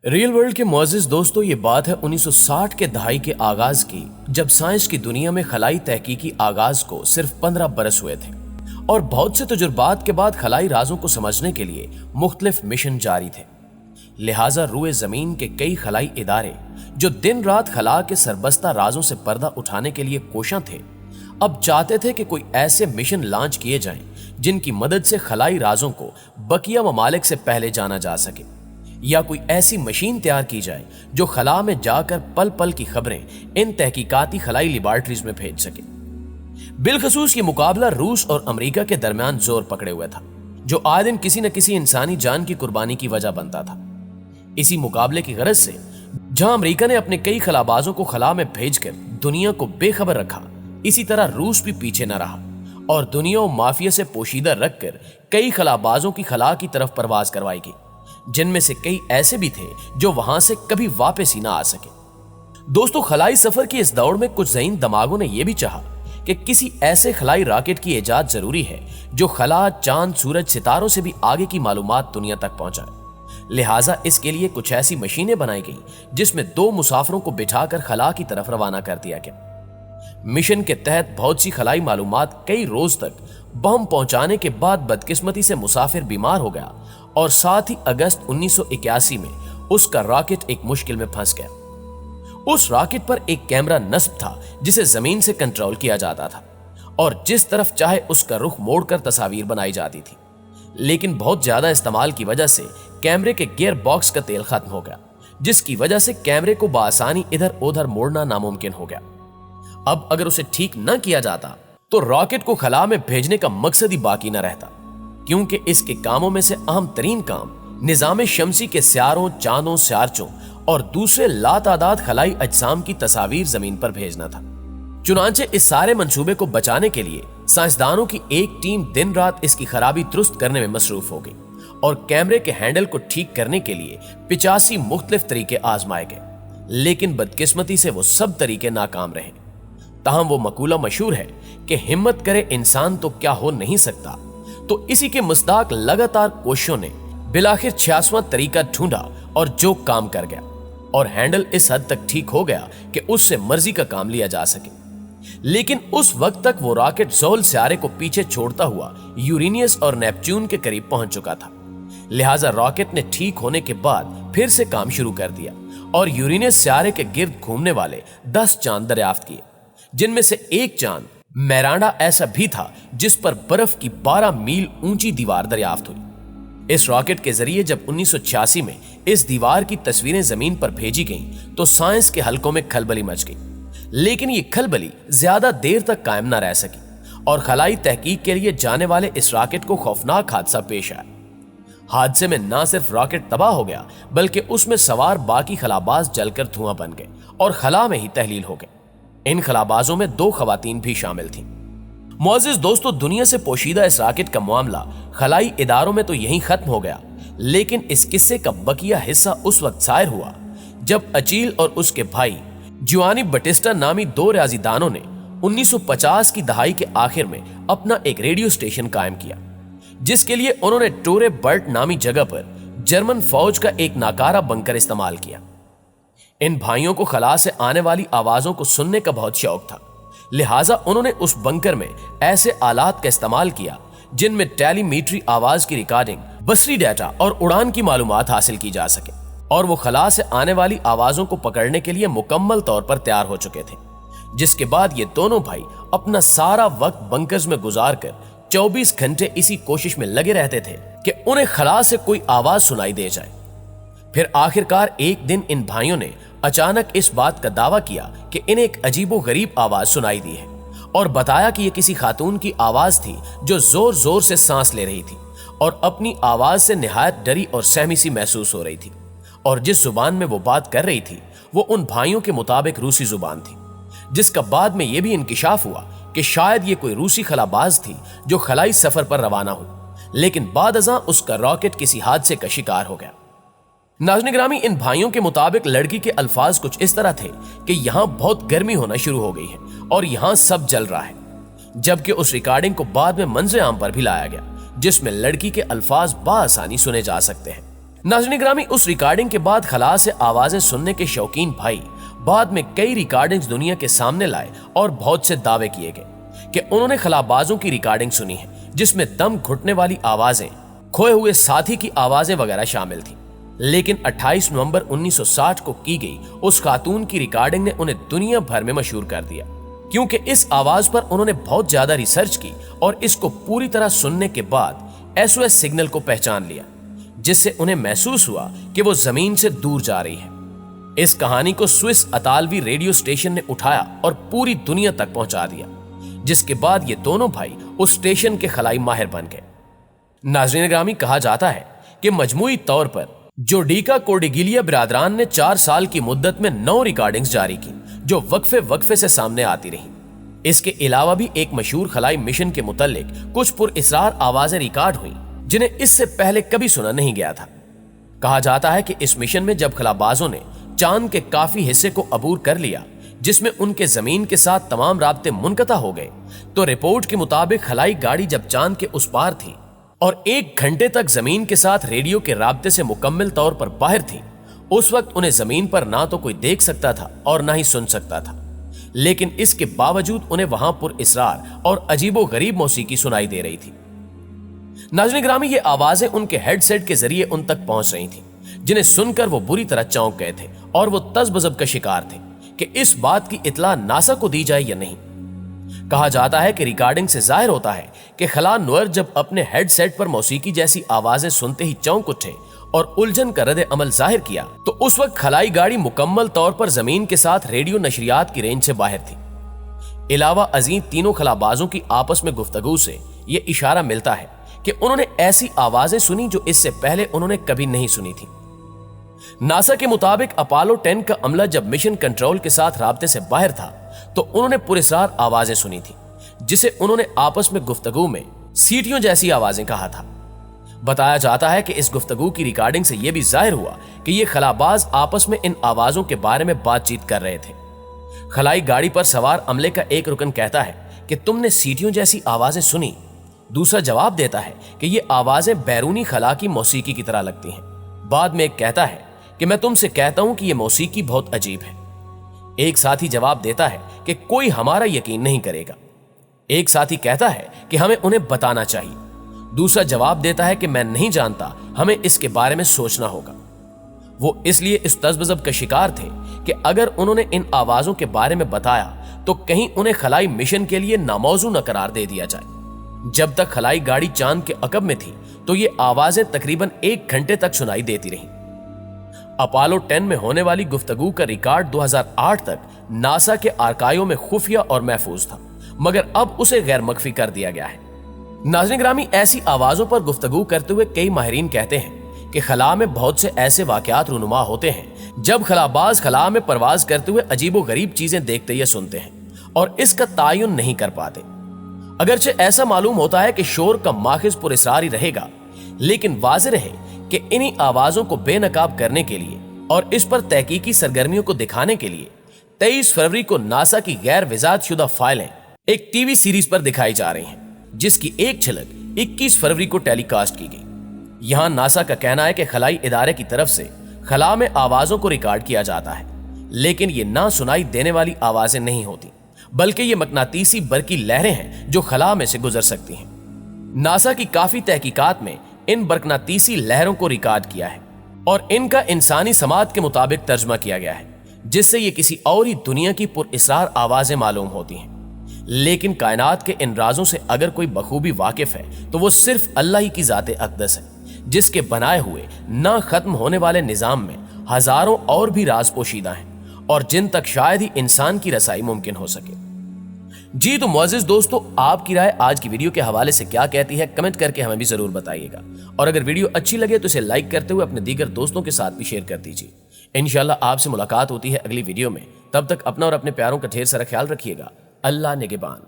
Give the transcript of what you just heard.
Rail world کے معزز دوستو، یہ بات ہے 1960 کے دہائی کے آغاز کی، جب سائنس کی دنیا میں خلائی تحقیقی آغاز کو صرف 15 برس ہوئے تھے اور بہت سے تجربات کے بعد خلائی رازوں کو سمجھنے کے لیے مختلف مشن جاری تھے۔ لہٰذا روئے زمین کے کئی خلائی ادارے جو دن رات خلا کے سربستہ رازوں سے پردہ اٹھانے کے لیے کوشاں تھے، اب چاہتے تھے کہ کوئی ایسے مشن لانچ کیے جائیں جن کی مدد سے خلائی رازوں کو بقیہ ممالک سے پہلے جانا جا سکے، یا کوئی ایسی مشین تیار کی جائے جو خلا میں جا کر پل پل کی خبریں ان تحقیقاتی خلائی لیبارٹریز میں بھیج سکے۔ بالخصوص یہ مقابلہ روس اور امریکہ کے درمیان زور پکڑے ہوئے تھا، جو آئے دن کسی نہ کسی انسانی جان کی قربانی کی وجہ بنتا تھا۔ اسی مقابلے کی غرض سے جہاں امریکہ نے اپنے کئی خلابازوں کو خلا میں بھیج کر دنیا کو بے خبر رکھا، اسی طرح روس بھی پیچھے نہ رہا اور دنیا و مافیا سے پوشیدہ رکھ کر کئی خلابازوں کی خلا کی طرف پرواز کروائی گئی، جن میں سے کئی ایسے بھی تھے جو وہاں سے کبھی واپس ہی نہ آ سکے۔ دوستو، خلائی سفر کی اس دوڑ میں کچھ ذہین دماغوں نے یہ بھی چاہا کہ کسی ایسے خلائی راکٹ کی ایجاد ضروری ہے جو خلا، چاند، سورج، ستاروں سے بھی آگے کی معلومات دنیا تک پہنچائے۔ لہٰذا اس کے لیے کچھ ایسی مشینیں بنائی گئیں جس میں 2 مسافروں کو بٹھا کر خلا کی طرف روانہ کر دیا گیا۔ مشن کے تحت بہت سی خلائی معلومات کئی روز تک بہم پہنچانے کے بعد بدقسمتی سے مسافر بیمار ہو گیا اور 7 اگست 1981 میں اس کا راکٹ ایک مشکل میں پھنس گیا۔ اس راکٹ پر ایک کیمرہ نصب تھا جسے زمین سے کنٹرول کیا جاتا تھا اور جس طرف چاہے اس کا رخ موڑ کر تصاویر بنائی جاتی تھی، لیکن بہت زیادہ استعمال کی وجہ سے کیمرے کے گیئر باکس کا تیل ختم ہو گیا، جس کی وجہ سے کیمرے کو بآسانی ادھر ادھر موڑنا ناممکن ہو گیا۔ اب اگر اسے ٹھیک نہ کیا جاتا تو راکٹ کو خلا میں بھیجنے کا مقصد ہی باقی نہ رہتا، کیونکہ اس کے کاموں میں سے اہم ترین کام نظام شمسی کے سیاروں، چاندوں، سیارچوں اور دوسرے لاتعداد خلائی اجسام کی تصاویر زمین پر بھیجنا تھا۔ چنانچہ اس سارے منصوبے کو بچانے کے لیے سائنسدانوں کی ایک ٹیم دن رات اس کی خرابی درست کرنے میں مصروف ہو گئی اور کیمرے کے ہینڈل کو ٹھیک کرنے کے لیے 85 مختلف طریقے آزمائے گئے، لیکن بدقسمتی سے وہ سب طریقے ناکام رہے۔ تاہم وہ مقولہ مشہور ہے کہ ہمت کرے انسان تو کیا ہو نہیں سکتا، تو اسی کے مصداق لگاتار کوششوں نے بالآخر 86واں طریقہ ڈھونڈا اور جو کام کر گیا، اور ہینڈل اس حد تک ٹھیک ہو گیا کہ اس سے مرضی کا کام لیا جا سکے۔ لیکن اس وقت تک وہ راکٹ زحل سیارے کو پیچھے چھوڑتا ہوا یورینیس اور نیپچون کے قریب پہنچ چکا تھا۔ لہٰذا راکٹ نے ٹھیک ہونے کے بعد پھر سے کام شروع کر دیا اور یورینیس سیارے کے گرد گھومنے والے 10 چاند دریافت کیے، جن میں سے ایک چاند میرانڈا ایسا بھی تھا جس پر برف کی 12 میل اونچی دیوار دریافت ہوئی۔ اس راکٹ کے ذریعے جب 1986 میں اس دیوار کی تصویریں زمین پر بھیجی گئیں تو سائنس کے حلقوں میں کھلبلی مچ گئی، لیکن یہ کھلبلی زیادہ دیر تک قائم نہ رہ سکی اور خلائی تحقیق کے لیے جانے والے اس راکٹ کو خوفناک حادثہ پیش آیا۔ حادثے میں نہ صرف راکٹ تباہ ہو گیا بلکہ اس میں سوار باقی خلاباز جل کر دھواں بن گئے اور خلا میں ہی تحلیل ہو گئے۔ ان خلابازوں میں 2 خواتین بھی شامل تھیں۔ معزز دوستو، دنیا سے پوشیدہ اس راکٹ کا معاملہ خلائی اداروں میں تو یہیں ختم ہو گیا، لیکن اس قصے کا بقیہ حصہ اس وقت ظاہر ہوا جب اچیل اور اس کے بھائی جوانی بٹسٹا نامی 2 ریاضی دانوں نے 1950 کی دہائی کے آخر میں اپنا ایک ریڈیو اسٹیشن قائم کیا، جس کے لیے انہوں نے ٹورے برٹ نامی جگہ پر جرمن فوج کا ایک ناکارہ بنکر استعمال کیا۔ ان بھائیوں کو خلا سے آنے والی آوازوں کو سننے کا بہت شوق تھا، لہٰذا انہوں نے اس بنکر میں ایسے آلات کا استعمال کیا جن میں ٹیلی میٹری آواز کی ریکارڈنگ، بصری ڈیٹا اور اڑان کی معلومات حاصل کی جا سکے، اور وہ خلا سے آنے والی آوازوں کو پکڑنے کے لیے مکمل طور پر تیار ہو چکے تھے، جس کے بعد یہ دونوں بھائی اپنا سارا وقت بنکرز میں گزار کر 24 گھنٹے اسی کوشش میں لگے رہتے تھے کہ انہیں خلا سے کوئی آواز سنائی دے جائے۔ پھر آخرکار ایک دن ان بھائیوں نے اچانک اس بات کا دعویٰ کیا کہ انہیں ایک عجیب و غریب آواز سنائی دی ہے، اور بتایا کہ یہ کسی خاتون کی آواز تھی جو زور زور سے سانس لے رہی تھی اور اپنی آواز سے نہایت ڈری اور سہمی سی محسوس ہو رہی تھی، اور جس زبان میں وہ بات کر رہی تھی وہ ان بھائیوں کے مطابق روسی زبان تھی، جس کا بعد میں یہ بھی انکشاف ہوا کہ شاید یہ کوئی روسی خلاباز تھی جو خلائی سفر پر روانہ ہوئی، لیکن بعد ازاں اس کا راکٹ کسی حادثے کا شکار ہو گیا۔ ناظرین گرامی، ان بھائیوں کے مطابق لڑکی کے الفاظ کچھ اس طرح تھے کہ یہاں بہت گرمی ہونا شروع ہو گئی ہے اور یہاں سب جل رہا ہے، جبکہ اس ریکارڈنگ کو بعد میں منظر عام پر بھی لایا گیا جس میں لڑکی کے الفاظ بآسانی سنے جا سکتے ہیں۔ नाज़रीन ग्रामी, उस रिकॉर्डिंग के बाद खला से आवाजें सुनने के शौकीन भाई बाद में कई रिकॉर्डिंग्स दुनिया के सामने लाए और बहुत से दावे किए गए कि उन्होंने खलाबाजों की रिकॉर्डिंग सुनी है जिसमें दम घुटने वाली आवाजें, खोए हुए साथी की आवाजें वगैरह शामिल थी। लेकिन 28 नवंबर 1960 को की गई उस खातून की रिकॉर्डिंग ने उन्हें दुनिया भर में मशहूर कर दिया, क्योंकि इस आवाज पर उन्होंने बहुत ज्यादा रिसर्च की और इसको पूरी तरह सुनने के बाद SOS सिग्नल को पहचान लिया, जिससे उन्हें महसूस हुआ कि वो जमीन से दूर जा रही है। इस कहानी को स्विस अतालवी रेडियो स्टेशन ने उठाया और पूरी दुनिया तक पहुंचा दिया, जिसके बाद ये दोनों भाई उस स्टेशन के खलाई माहिर बन गए। नाज़रीन ग्रामी, कहा जाता है कि मजमूई तौर पर जोडीका कोर्डिगिलिया बिरादरान ने 4 साल की मुद्दत में 9 रिकॉर्डिंग्स जारी की जो वक्फे से सामने आती रहीं। इसके अलावा भी एक मशहूर खलाई मिशन के मुतालिक कुछ पुरअसरार आवाजें रिकॉर्ड हुई जिन्हें इससे पहले कभी सुना नहीं गया था। कहा जाता है कि इस मिशन में जब खलाबाजों ने चांद के काफी हिस्से को अबूर कर लिया, जिसमें उनके जमीन के साथ तमाम राब्ते मुनक़ता हो गए, तो रिपोर्ट के मुताबिक खलाई गाड़ी जब चांद के उस पार थी और 1 घंटे तक जमीन के साथ रेडियो के राब्ते से मुकम्मल तौर पर बाहर थी, उस वक्त उन्हें जमीन पर ना तो कोई देख सकता था और ना ही सुन सकता था। लेकिन इसके बावजूद उन्हें वहां पुरअसरार और अजीबो गरीब मौसीकी सुनाई दे रही थी। नाज़रीन ग्रामी, ये आवाजें उनके हेडसेट के जरिए उन तक पहुंच रही थी, जिन्हें सुनकर वो बुरी तरह चौंक गए थे और वो तज़बज़ब का शिकार थे कि इस बात की इत्तला नासा को दी जाए या नहीं। कहा जाता है कि रिकॉर्डिंग से जाहिर होता है कि खला नुअर जब अपने हेडसेट पर मौसीकी जैसी आवाजें सुनते ही चौंक उठे और उलझन का रद्द अमल जाहिर किया, तो उस वक्त खलाई गाड़ी मुकम्मल तौर पर जमीन के साथ रेडियो नशरियात की रेंज से बाहर थी। अलावा अजीम तीनों खलाबाजों की आपस में गुफ्तगू से यह इशारा मिलता है कि उन्होंने ऐसी आवाजें सुनी जो इससे पहले उन्होंने कभी नहीं सुनी थी। नासा के मुताबिक अपोलो 10 का अमला जब मिशन कंट्रोल के साथ राब्ते से बाहर था तो उन्होंने पुरअसरार आवाजें सुनी थी, जिसे उन्होंने आपस में गुफ्तगू में सीटियों जैसी आवाजें कहा था। बताया जाता है कि इस गुफ्तगू की रिकॉर्डिंग से यह भी जाहिर हुआ कि ये खलाबाज आपस में इन आवाजों के बारे में बातचीत कर रहे थे। खलाई गाड़ी पर सवार अमले का एक रुकन कहता है कि तुमने सीटियों जैसी आवाजें सुनी। दूसरा जवाब देता है कि ये आवाजें बैरूनी खला की मौसीकी की तरह लगती हैं। बाद में एक कहता है कि मैं तुमसे कहता हूं कि यह मौसीकी बहुत अजीब है। एक साथी जवाब देता है कि कोई हमारा यकीन नहीं करेगा। एक साथी कहता है कि हमें उन्हें बताना चाहिए। दूसरा जवाब देता है कि मैं नहीं जानता, हमें इसके बारे में सोचना होगा। वो इसलिए इस तज़बज़ब का शिकार थे कि अगर उन्होंने इन आवाजों के बारे में बताया तो कहीं उन्हें खलाई मिशन के लिए नामौजू न करार दे दिया जाए। जब तक खलाई गाड़ी चांद के अकब में थी तो ये आवाजें तकरीबन 1 घंटे तक सुनाई देती रहीं। अपोलो 10 में होने वाली गुफ्तगू का रिकॉर्ड 2008 तक नासा के आर्काइव में खुफिया और महफूज था, मगर अब उसे गैर मख्फी कर दिया गया है। नाज़रीन ग्रामी, ऐसी आवाजों पर गुफ्तगू करते हुए कई माहिरीन कहते हैं कि खला में बहुत से ऐसे वाकयात रूनुमा होते हैं जब खलाबाज खला में परवाज करते हुए अजीबो गरीब चीजें देखते या सुनते हैं और इसका तायुन नहीं कर पाते। अगरचे ऐसा मालूम होता है कि शोर का माखिज पुरअसरार रहेगा, लेकिन वाज़ेह रहे कि इन्हीं आवाजों को बेनकाब करने के लिए और इस पर तहकीकी सरगर्मियों को दिखाने के लिए 23 फरवरी को नासा की गैर विजात शुदा फाइलें एक टीवी सीरीज पर दिखाई जा रही हैं, जिसकी एक झलक 21 फरवरी को टेलीकास्ट की गई। यहां नासा का कहना है कि खलाई इदारे की तरफ से खला में आवाजों को रिकॉर्ड किया जाता है, लेकिन ये ना सुनाई देने वाली आवाजें नहीं होती, बल्कि ये मकनातीसी बरकी लहरें हैं जो खला में से गुजर सकती हैं। नासा की काफी तहकीकात में इन बरकनातीसी लहरों को रिकॉर्ड किया है और इनका इंसानी समात के मुताबिक तर्जमा किया गया है, जिससे ये किसी और ही दुनिया की पुरअसरार आवाजें मालूम होती हैं। लेकिन कायनात के इन राजों से अगर कोई बखूबी वाकिफ है तो वो सिर्फ अल्लाह ही की ज़ाते अक़दस है, जिसके बनाए हुए ना खत्म होने वाले निज़ाम में हजारों और भी राज पोशीदा हैं और जिन तक शायद ही इंसान की रसाई मुमकिन हो सके। जी तो मुअज़्ज़िज़ दोस्तों, आपकी राय आज की वीडियो के हवाले से क्या कहती है, कमेंट करके हमें भी जरूर बताइएगा। और अगर वीडियो अच्छी लगे तो इसे लाइक करते हुए अपने दीगर दोस्तों के साथ भी शेयर कर दीजिए। इंशाअल्लाह आपसे मुलाकात होती है अगली वीडियो में। तब तक अपना और अपने प्यारों का ढेर सारा ख्याल रखिएगा। अल्लाह निगहबान।